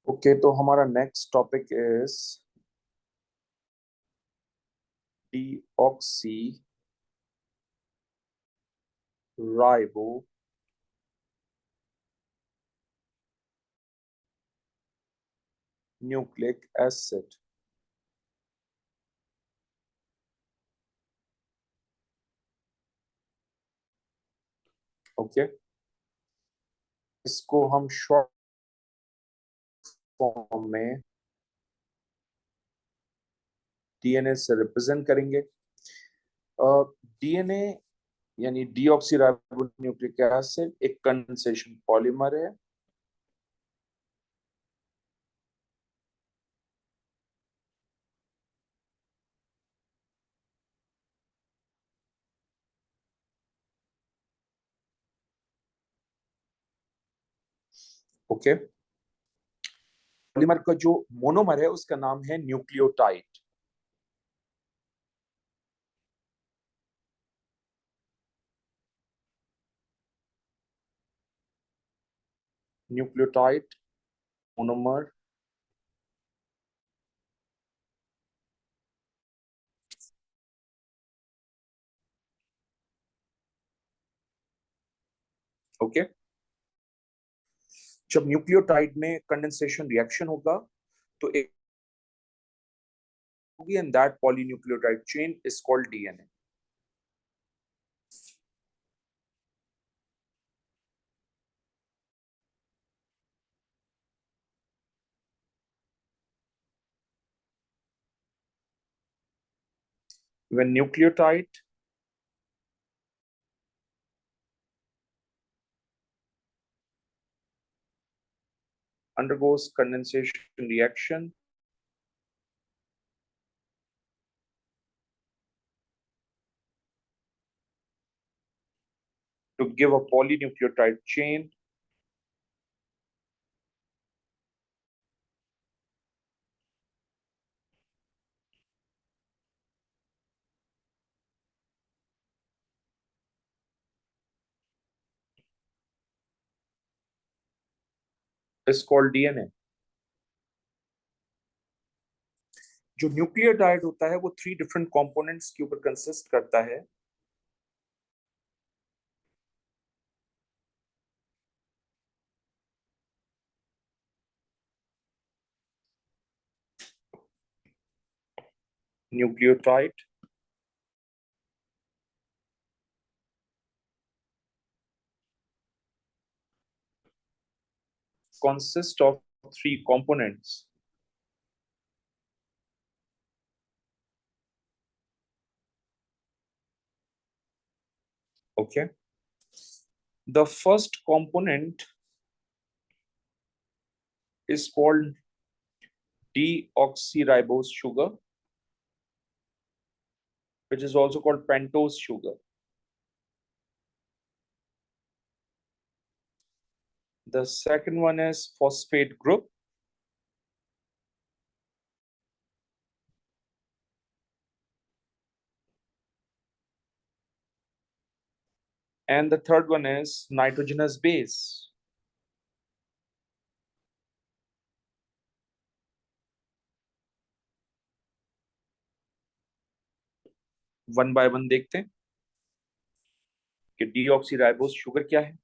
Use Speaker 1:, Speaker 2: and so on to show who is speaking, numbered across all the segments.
Speaker 1: Okay, तो हमारा next topic is deoxy ribo nucleic acid. Okay, इसको हम शॉर्ट फॉर्म में डीएनए से रिप्रेजेंट करेंगे। डीएनए यानी डीऑक्सी राइबो न्यूक्लिक एसिड एक कंडेंसेशन पॉलीमर है। ओके, पॉलीमर का जो मोनोमर है उसका नाम है न्यूक्लियोटाइड। Nucleotide monomer okay. जब न्यूक्लियोटाइड में कंडेंसेशन रिएक्शन होगा तो एक होगी and that polynucleotide chain is called DNA. When nucleotide undergoes condensation reaction, to give a polynucleotide chain, is called DNA। जो न्यूक्लियोटाइड होता है वो 3 डिफरेंट कंपोनेंट्स के ऊपर कंसिस्ट करता है। Nucleotide consist of 3 components। Okay, the first component is called deoxyribose sugar, which is also called pentose sugar। The second one is phosphate group, and the third one is nitrogenous base। One by one देखते हैं कि deoxyribose sugar क्या है।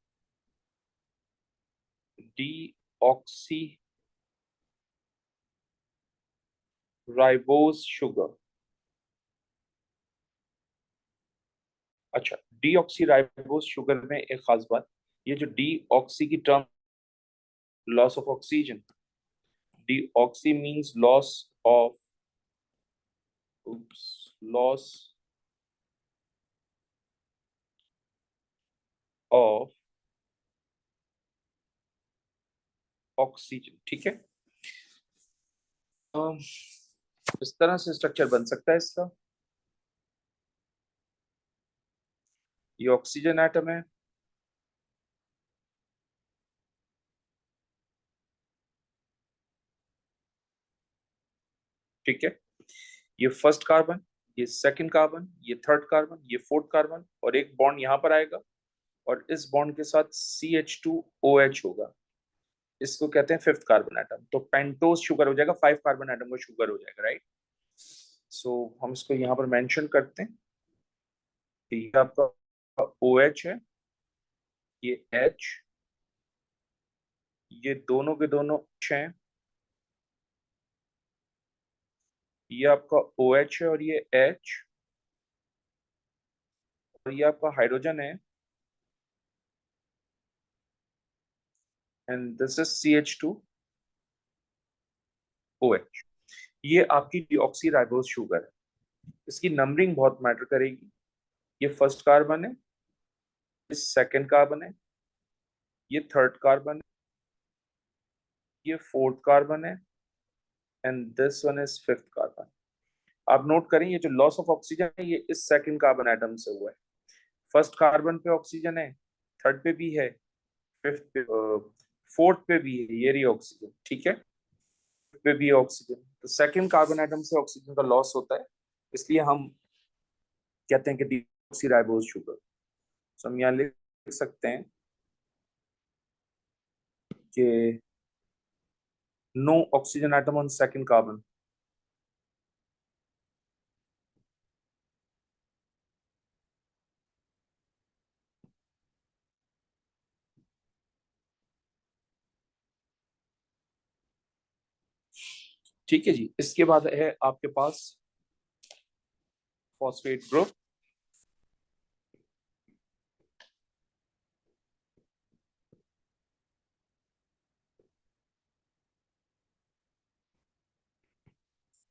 Speaker 1: Deoxy ribose sugar. अच्छा, deoxy ribose sugar में एक खास बात, ये जो डीऑक्सी की term loss of oxygen, deoxy means loss of oxygen. ठीक है, इस तरह से स्ट्रक्चर बन सकता है इसका। ये ऑक्सीजन एटम है, ठीक है। ये फर्स्ट कार्बन, ये सेकंड कार्बन, ये थर्ड कार्बन, ये फोर्थ कार्बन, और एक बॉन्ड यहां पर आएगा और इस बॉन्ड के साथ CH2OH होगा। इसको कहते हैं फिफ्थ कार्बन एटम। तो पेंटोज शुगर हो जाएगा, 5 कार्बन एटम का शुगर हो जाएगा, राइट। सो हम इसको यहाँ पर मेंशन करते हैं कि ये आपका OH है, ये H, ये दोनों के दोनों H हैं, ये आपका OH है और ये H, और ये आपका हाइड्रोजन है, एंड दिस इज CH2OH। ये आपकी डीऑक्सीराइबोज शुगर है। इसकी नंबरिंग बहुत मैटर करेगी। ये फर्स्ट कार्बन है, ये सेकंड कार्बन है, ये थर्ड कार्बन है, ये फोर्थ कार्बन है, and this one is fifth carbon. आप नोट करें, ये जो लॉस ऑफ ऑक्सीजन है ये इस सेकंड कार्बन एटम से हुआ है। फर्स्ट कार्बन पे ऑक्सीजन है, थर्ड पे भी है, फिफ्थ पे, फोर्थ पे भी है, ये रही ऑक्सीजन, ठीक है, फिफ्थ पे भी है ऑक्सीजन। तो सेकंड कार्बन एटम से ऑक्सीजन का लॉस होता है, इसलिए हम कहते हैं कि डीऑक्सीराइबोज शुगर। तो हम यहाँ लिख सकते हैं कि no oxygen atom on second carbon. ठीक है जी। इसके बाद है आपके पास फॉस्फेट ग्रुप।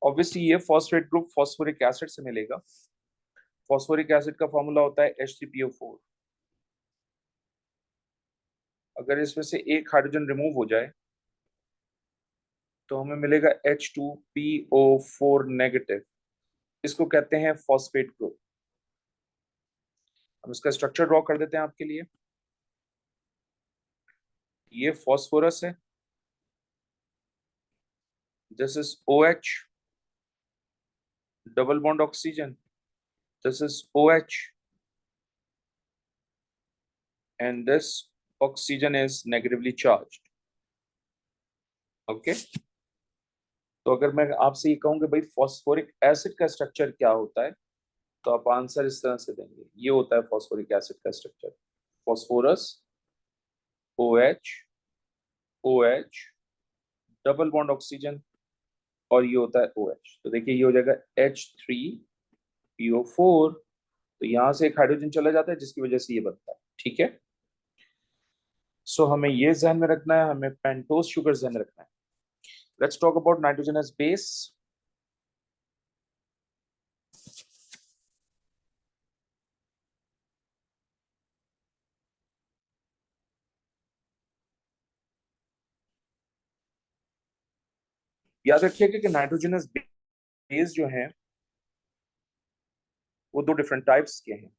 Speaker 1: ऑब्वियसली ये फॉस्फेट ग्रुप फॉस्फोरिक एसिड से मिलेगा। फॉस्फोरिक एसिड का फॉर्मूला होता है H3PO4। अगर इसमें से एक हाइड्रोजन रिमूव हो जाए तो हमें मिलेगा H2PO4 नेगेटिव। इसको कहते हैं फॉस्फेट ग्रुप। हम इसका स्ट्रक्चर ड्रॉ कर देते हैं आपके लिए। ये फॉस्फोरस है, this is OH, double bond oxygen, this is OH, and this oxygen is negatively charged. Okay. तो अगर मैं आपसे ये कहूँ कि भाई फॉस्फोरिक एसिड का स्ट्रक्चर क्या होता है, तो आप आंसर इस तरह से देंगे। ये होता है फॉस्फोरिक एसिड का structure, phosphorus, OH, OH, double bond oxygen, और ये होता है OH। तो देखिए ये हो जाएगा H3PO4। तो यहां से एक हाइड्रोजन चला जाता है जिसकी वजह से ये बनता है, ठीक है। सो हमें ये ध्यान में रखना है, हमें पेंटोज शुगर ध्यान में रखना है। Let's talk about nitrogen as base. याद रखिएगा कि नाइट्रोजनस बेस जो हैं वो दो डिफरेंट टाइप्स के हैं।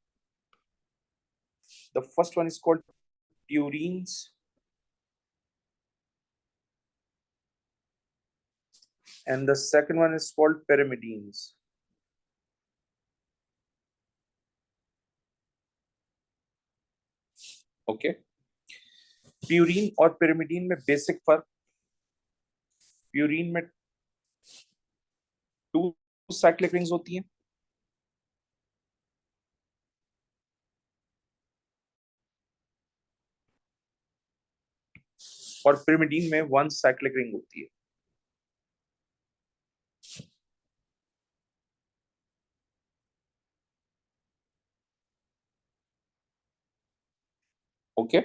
Speaker 1: The first one is called purines, and the second one is called pyrimidines. Okay. Purine और pyrimidine में बेसिक फर्क, प्यूरीन में 2 साइक्लिक रिंग्स होती हैं और pyrimidine में 1 साइक्लिक रिंग होती है। ओके।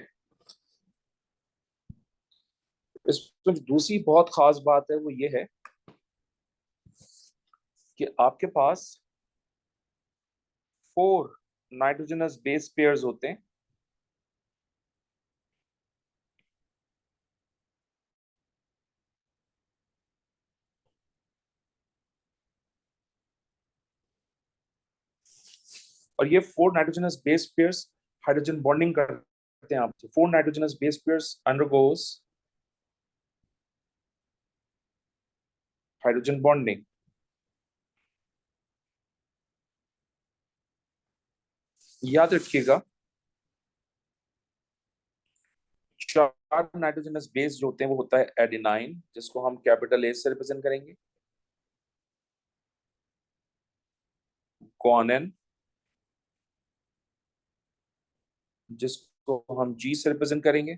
Speaker 1: इसमें दूसरी बहुत खास बात है वो ये है कि आपके पास 4 नाइट्रोजनस बेस पेयर्स होते हैं, और ये 4 nitrogenous base pairs hydrogen bonding करते हैं। आपसे 4 nitrogenous base pairs undergoes hydrogen bonding. याद रखिएगा चार नाइट्रोजनस बेस जो होते हैं वो होता है एडेनाइन, जिसको हम कैपिटल ए से रिप्रेजेंट करेंगे, ग्वानिन जिसको हम जी से रिप्रेजेंट करेंगे,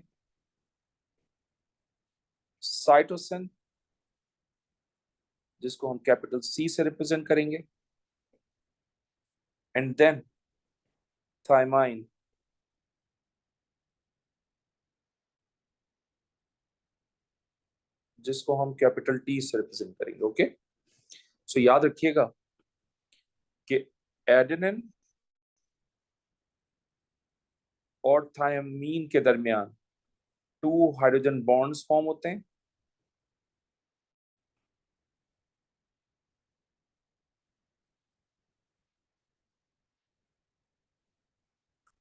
Speaker 1: साइटोसिन जिसको हम कैपिटल सी से रिप्रेजेंट करेंगे, एंड देन थाइमाइन जिसको हम कैपिटल टी से रिप्रेजेंट करेंगे। ओके, सो याद रखिएगा कि एडेनिन और थायमीन के दरमियान 2 हाइड्रोजन बॉन्ड्स फॉर्म होते हैं,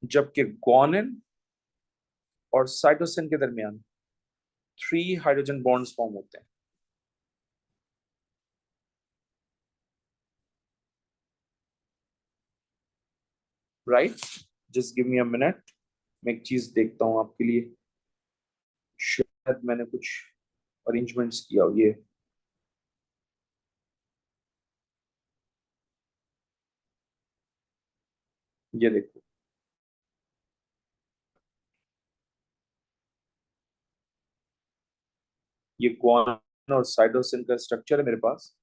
Speaker 1: जबकि ग्वानिन और साइटोसिन के दरमियान 3 हाइड्रोजन बॉन्ड्स फॉर्म होते हैं। Right, just give me a minute, मैं एक चीज देखता हूं आपके लिए, शायद मैंने कुछ अरेंजमेंट्स किया हो। ये देखो, ये ग्वानिन और साइटोसिन का स्ट्रक्चर है मेरे पास।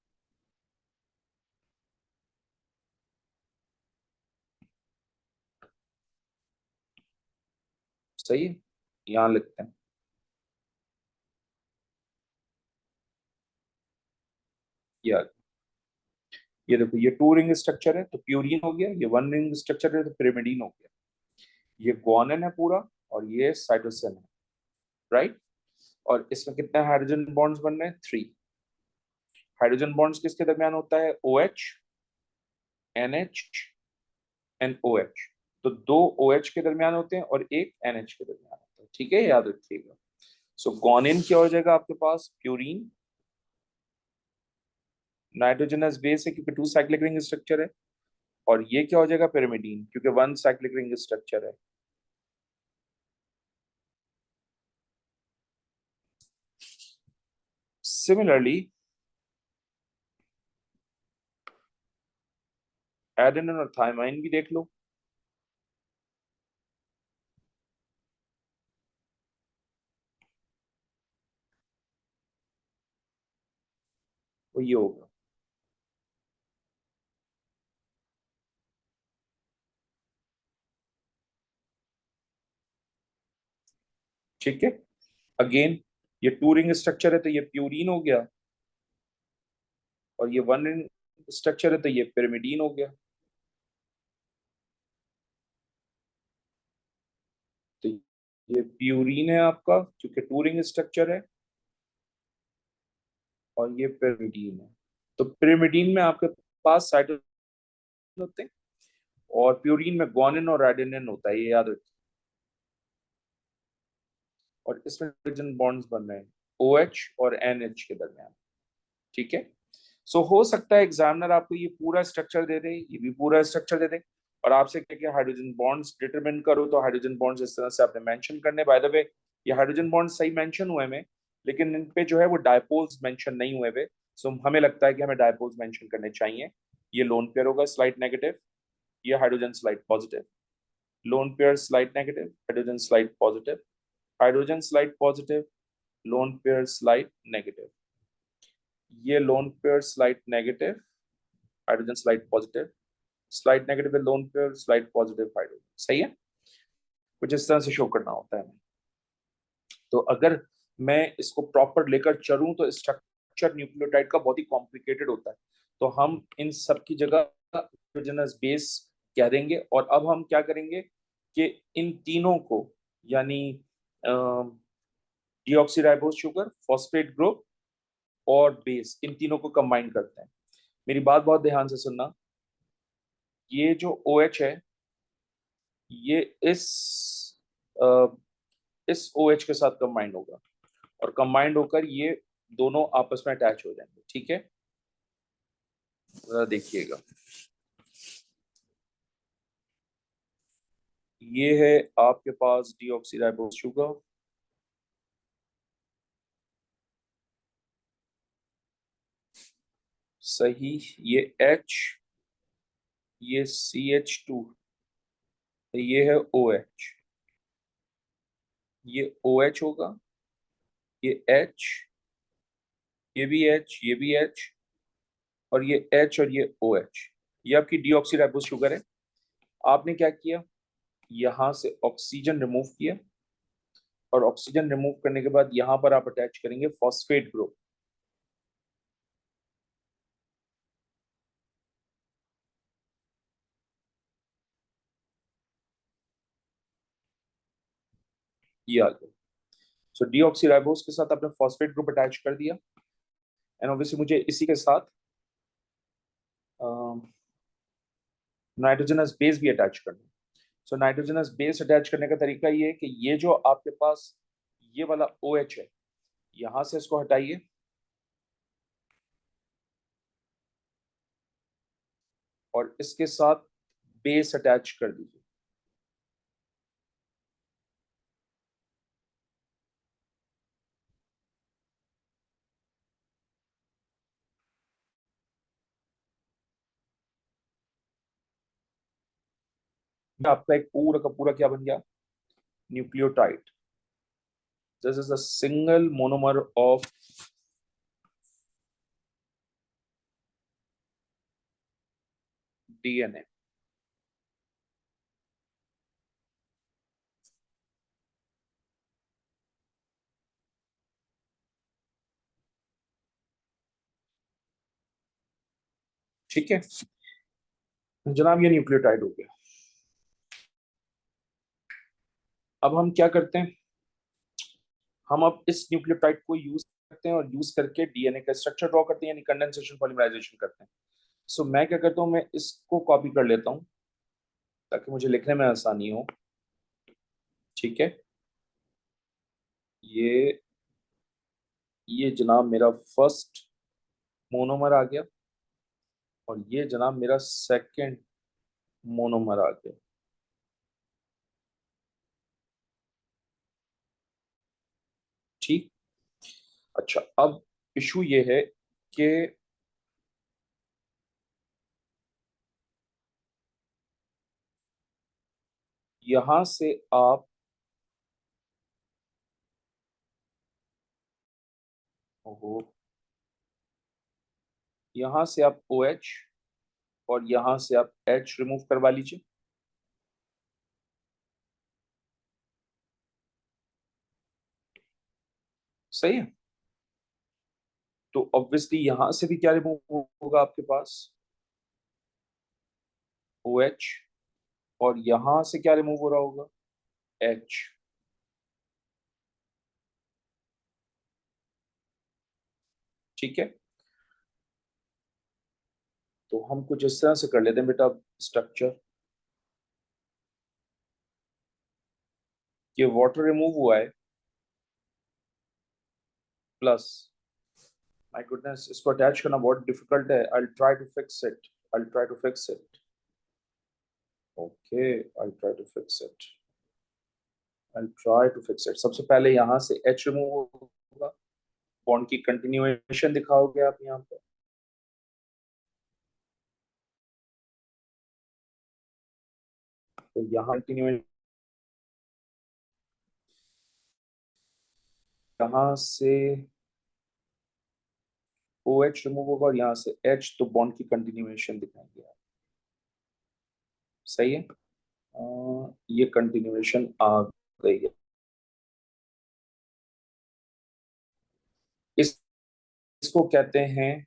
Speaker 1: सही है, यहां लिखते हैं। ये ये देखो, ये 2 रिंग स्ट्रक्चर है तो प्यूरिन हो गया, ये 1 रिंग स्ट्रक्चर है तो पिरिमिडीन हो गया। ये ग्वानिन है पूरा और ये साइटोसिन है। राइट, और इसमें कितने हाइड्रोजन बॉन्ड्स बन रहे हैं? 3 हाइड्रोजन बॉन्ड्स किसके दरमियान होता है? O H, N H and O H. तो 2 OH के दरमियान होते हैं और एक NH के दरमियान होता है। ठीक है, याद रखिएगा। सो ग्वानिन की हो जाएगा आपके पास प्यूरिन, नाइट्रोजनस बेस है क्योंकि 2 साइक्लिक रिंग स्ट्रक्चर है, और ये क्या हो जाएगा? पिरिमिडीन, क्योंकि 1 साइक्लिक रिंग स्ट्रक्चर है। सिमिलरली एडेनिन और थाइमाइन भी देख लो। तो ये होगा, ठीक है। अगेन, ये 2 रिंग स्ट्रक्चर है तो ये प्यूरिन हो गया, और ये 1 रिंग स्ट्रक्चर है तो ये पिरिमिडीन हो गया। तो ये प्यूरिन है आपका क्योंकि 2 रिंग स्ट्रक्चर है, और ये पिरिमिडीन है। तो पिरिमिडीन में आपके पास साइटोसिन होते हैं, और प्यूरिन में ग्वानिन और एडेनिन होता है, ये याद रखिए। और इसमें हाइड्रोजन बॉन्ड्स बन रहे हैं OH और NH के दरमियान। ठीक है, सो हो सकता है एग्जामिनर आपको ये पूरा स्ट्रक्चर दे दे, ये भी पूरा स्ट्रक्चर दे दे, और आपसे कहे कि हाइड्रोजन बॉन्ड्स डिटरमिन करो, तो हाइड्रोजन बॉन्ड्स इस तरह से आपने मेंशन करने। बाय द वे, ये हाइड्रोजन बॉन्ड्स सही मेंशन हुए में, लेकिन इन पे जो है वो डायपोल्स मेंशन नहीं हुए हुए। सो हमें लगता है कि हमें डायपोल्स मेंशन करने चाहिए। ये लोन पेयर होगा स्लाइड नेगेटिव, ये hydrogen slide positive, lone pair slide negative, hydrogen slide positive, hydrogen slide positive, lone pair slide negative, ये lone pair slide negative, hydrogen slide positive, slide negative है lone pair, slide positive hydrogen. सही है, कुछ इस तरह से show करना होता है। तो अगर मैं इसको प्रॉपर लेकर चलूं तो स्ट्रक्चर न्यूक्लियोटाइड का बहुत ही कॉम्प्लिकेटेड होता है, तो हम इन सब की जगह हाइड्रोजनस बेस कह देंगे। और अब हम क्या करेंगे कि इन तीनों को, यानी डीऑक्सीराइबोस शुगर, फॉस्फेट ग्रुप और बेस, इन तीनों को कंबाइन करते हैं। मेरी बात बहुत ध्यान से सुनना, ये जो OH है, ये अ, इस OH के साथ कंबाइंड होगा, और कंबाइंड होकर ये दोनों आपस में अटैच हो जाएंगे। ठीक है, देखिएगा, ये है आपके पास डीऑक्सीराइबोस शुगर, सही, ये H, ये CH2, ये है OH, ये OH होगा, ये H, ये भी H, ये भी H, और ये H और ये OH। ये आपकी डीऑक्सीराइबोस शुगर है। आपने क्या किया, यहां से ऑक्सीजन रिमूव किया, और ऑक्सीजन रिमूव करने के बाद यहां पर आप अटैच करेंगे फॉस्फेट ग्रुप। ये आ गया। सो डीऑक्सीराइबोस के साथ आपने फॉस्फेट ग्रुप अटैच कर दिया, एंड ऑब्वियसली मुझे इसी के साथ नाइट्रोजनस बेस भी अटैच करना है। सो नाइट्रोजनस बेस अटैच करने का तरीका ये है कि ये जो आपके पास ये वाला OH है, यहां से इसको हटाइए, और इसके साथ बेस अटैच कर दीजिए। आपका एक पूरा का पूरा क्या बन गया, nucleotide. This is a single monomer of DNA। ठीक है जनाब, ये न्यूक्लियोटाइड हो गया। अब हम क्या करते हैं, हम अब इस न्यूक्लियोटाइड को यूज करते हैं, और यूज करके DNA का स्ट्रक्चर ड्रॉ करते हैं, यानी कंडेंसेशन पॉलीमराइजेशन करते हैं। सो मैं क्या करता हूँ, मैं इसको कॉपी कर लेता हूँ ताकि मुझे लिखने में आसानी हो। ठीक है, ये ये जनाब मेरा फर्स्ट मोनोमर आ गया, और ये जनाब मेरा सेकंड मोनोमर आ गया। ठीक। अच्छा, अब इशू ये है कि यहां से आप, ओहो, यहां से आप OH और यहां से आप H रिमूव करवा लीजिए। सही है, तो ऑब्वियसली यहां से भी क्या रिमूव होगा आपके पास, OH, और यहां से क्या रिमूव हो रहा होगा, H। ठीक है, तो हम कुछ इस तरह से कर लेते हैं बेटा स्ट्रक्चर। ये वाटर रिमूव हुआ है, प्लस, माय गुडनेस, इसको अटैच करना बहुत डिफिकल्ट है। I try to fix it, I try to fix it. Okay, I try to fix it, I try to fix it. सबसे पहले यहाँ से H रिमूव होगा, बॉन्ड की कंटिन्यूएशन दिखाओगे आप यहाँ पे। तो यहाँ कंटिन्यूएशन, यहाँ से OH रिमूव होगा, और यहाँ से H, तो बॉन्ड की कंटिन्यूएशन दिखाएंगे आप। सही है, ये कंटिन्यूएशन आ गई है। इस इसको कहते हैं,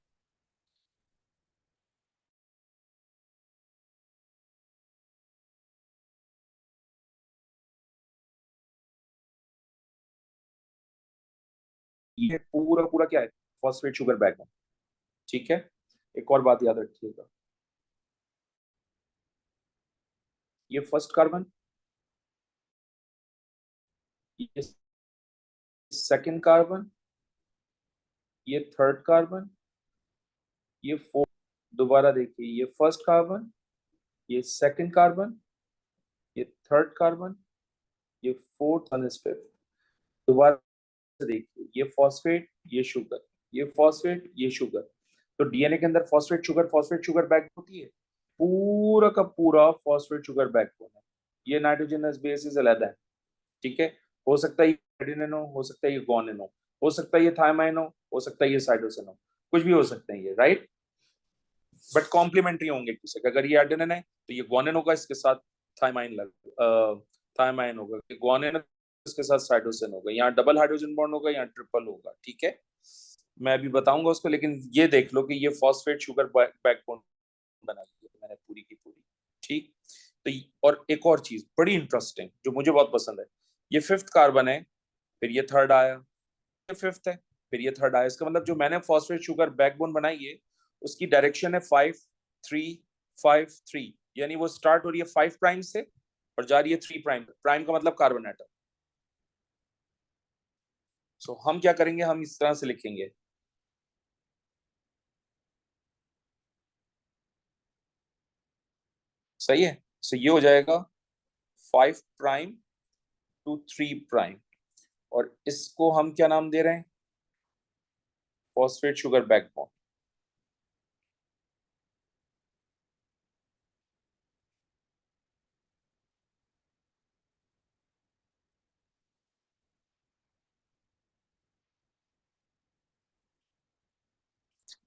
Speaker 1: ये पूरा पूरा क्या है, फॉस्फेट शुगर बैकबोन। ठीक है, एक और बात याद रखिएगा, ये फर्स्ट कार्बन, ये सेकंड कार्बन, ये थर्ड कार्बन, ये फोर्थ। दोबारा देखिए, ये फर्स्ट कार्बन, ये सेकंड कार्बन, ये थर्ड कार्बन, ये फोर्थ और फिफ्थ। दोबारा देखिए, ये फॉस्फेट, ये शुगर, ये फॉस्फेट, ये शुगर। तो डीएनए के अंदर फॉस्फेट शुगर बैक होती है, पूरा का पूरा फॉस्फेट शुगर बैकबोन है। ये नाइट्रोजनस बेसिस अलग है, ठीक है। हो सकता है ये एडेनिन हो सकता है ये गुआनिन हो सकता है ये थायमाइन हो सकता है ये साइटोसिन हो, कुछ भी हो सकते हैं ये, राइट। बट कॉम्प्लीमेंट्री होंगे एक दूसरे के। अगर ये एडेनिन है तो ये गुआनिन होगा, इसके साथ थायमाइन थायमाइन होगा, गुआनिन इसके साथ साइटोसिन होगा, यहाँ डबल हाइड्रोजन बॉन्ड होगा, यहाँ ट्रिपल होगा, ठीक है। मैं अभी बताऊंगा उसको, लेकिन ये देख लो कि ये फॉस्फेट शुगर बैकबोन बना दी है मैंने पूरी की पूरी, ठीक। तो और एक और चीज बड़ी इंटरेस्टिंग जो मुझे बहुत पसंद है, ये फिफ्थ कार्बन है, फिर ये थर्ड आया, ये फिफ्थ है, फिर ये थर्ड आया। इसका मतलब जो मैंने फॉस्फेट शुगर बैकबोन बनाई है उसकी डायरेक्शन है 5 3 5 3, यानी वो स्टार्ट हो रही है 5 प्राइम से और जा रही है 3 प्राइम। प्राइम का मतलब कार्बन एटम। सो हम क्या करेंगे, हम इस तरह से लिखेंगे, सही है। सो ये हो जाएगा 5 प्राइम to 3 प्राइम, और इसको हम क्या नाम दे रहे हैं, फॉस्फेट शुगर बैकबोन।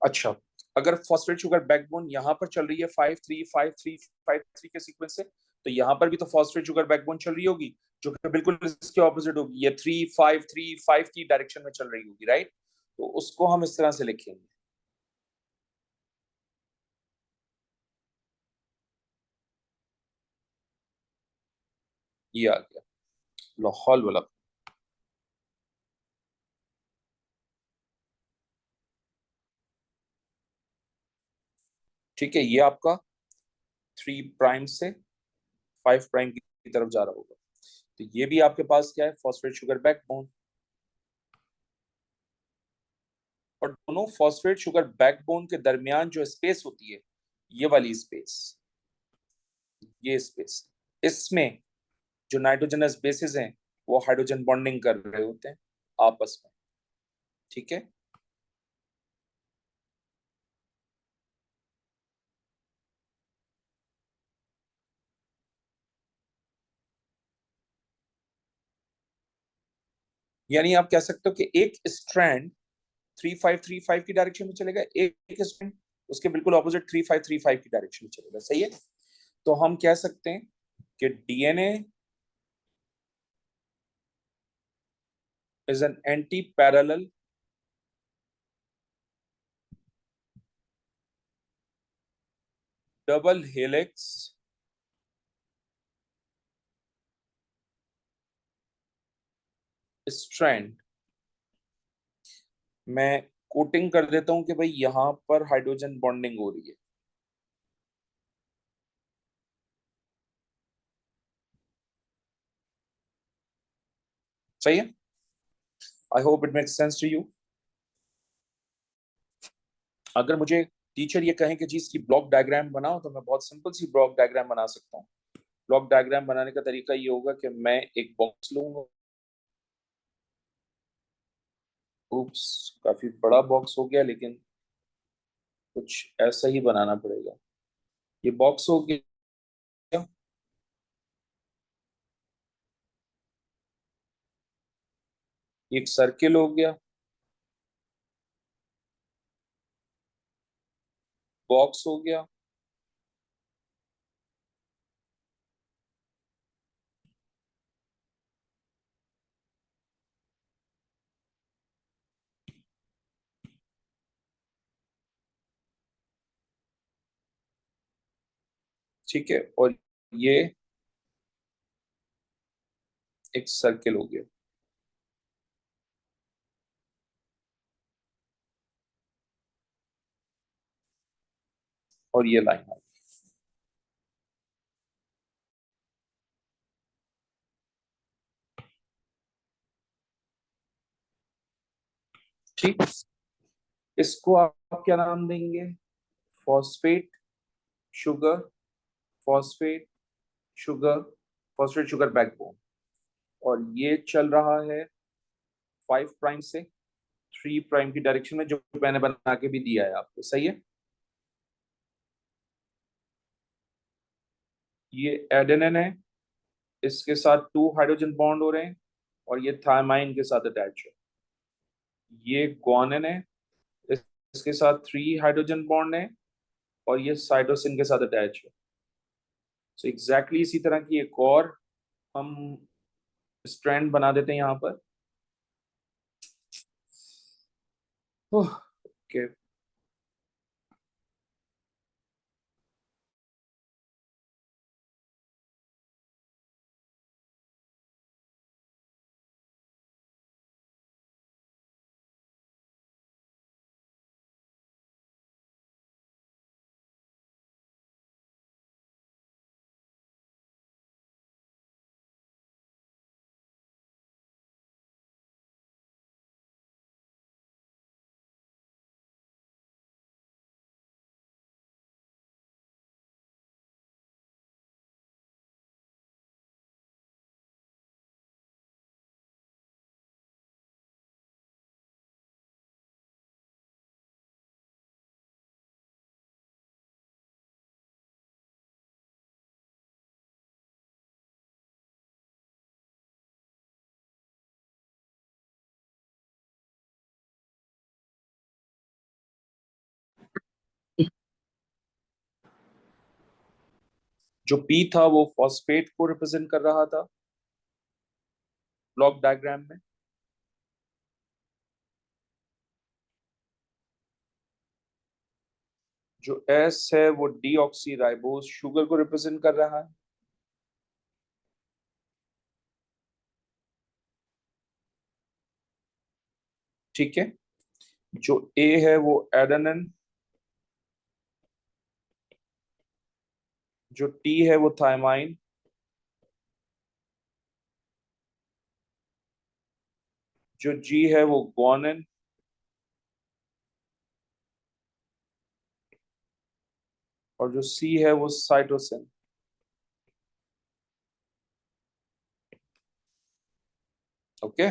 Speaker 1: अच्छा, अगर फॉस्फेट शुगर बैकबोन यहाँ पर चल रही है 5 3 5 3 5 3 के सीक्वेंस से, तो यहाँ पर भी तो फॉस्फेट शुगर बैकबोन चल रही होगी, जो कि बिल्कुल इसके ऑपोजिट होगी, ये 3 5 3 5 की डायरेक्शन में चल रही होगी, राइट। तो उसको हम इस तरह से लिखेंगे, ये आ गया लाहौल वाला। ठीक है, ये आपका 3 प्राइम से 5 प्राइम की तरफ जा रहा होगा। तो ये भी आपके पास क्या है, फॉस्फेट शुगर बैकबोन। और दोनों फॉस्फेट शुगर बैकबोन के दरमियान जो स्पेस होती है, ये वाली स्पेस, ये स्पेस, इसमें जो नाइट्रोजनस बेसिस हैं वो हाइड्रोजन बॉन्डिंग कर रहे होते हैं आपस में, ठीक है। यानी आप कह सकते हो कि एक स्ट्रैंड 3535 की डायरेक्शन में चलेगा, एक स्ट्रैंड उसके बिल्कुल ऑपोजिट 3535 की डायरेक्शन में चलेगा, सही है। तो हम कह सकते हैं कि DNA is an anti parallel double helix strand. मैं कोटिंग कर देता हूं कि भाई यहां पर हाइड्रोजन बॉन्डिंग हो रही है, सही है। I hope it makes sense to you. अगर मुझे टीचर ये कहें कि जी इसकी ब्लॉक डायग्राम बनाओ, तो मैं बहुत सिंपल सी ब्लॉक डायग्राम बना सकता हूँ। ब्लॉक डायग्राम बनाने का तरीका ये होगा कि मैं एक बॉक्स लूंगा, उप्स, काफी बड़ा बॉक्स हो गया, लेकिन कुछ ऐसा ही बनाना पड़ेगा। ये बॉक्स हो गया, एक सर्किल हो गया, बॉक्स हो गया, ठीक है, और ये एक सर्किल हो गया, और ये लाइन आ गई, ठीक। इसको आप क्या नाम देंगे, phosphate sugar, phosphate sugar, phosphate sugar backbone. और ये चल रहा है 5 प्राइम से 3' की डायरेक्शन में, जो मैंने बना के भी दिया है आपको, सही है। ये एडेनिन है, इसके साथ 2 हाइड्रोजन बॉन्ड हो रहे हैं और ये थायमाइन के साथ अटैच है। ये ग्वानिन है, इसके साथ 3 हाइड्रोजन बॉन्ड है और ये साइटोसिन के साथ अटैच है। सो एग्जैक्टली इसी तरह की एक और हम स्ट्रैंड बना देते हैं यहाँ पर। ओके, जो पी था वो फॉस्फेट को रिप्रेजेंट कर रहा था ब्लॉक डायग्राम में। जो एस है वो डीऑक्सी राइबोज शुगर को रिप्रेजेंट कर रहा है। ठीक है। जो ए है वो एडेनिन, जो टी है वो थायमाइन, जो जी है वो ग्वानिन, और जो सी है वो साइटोसिन। ओके।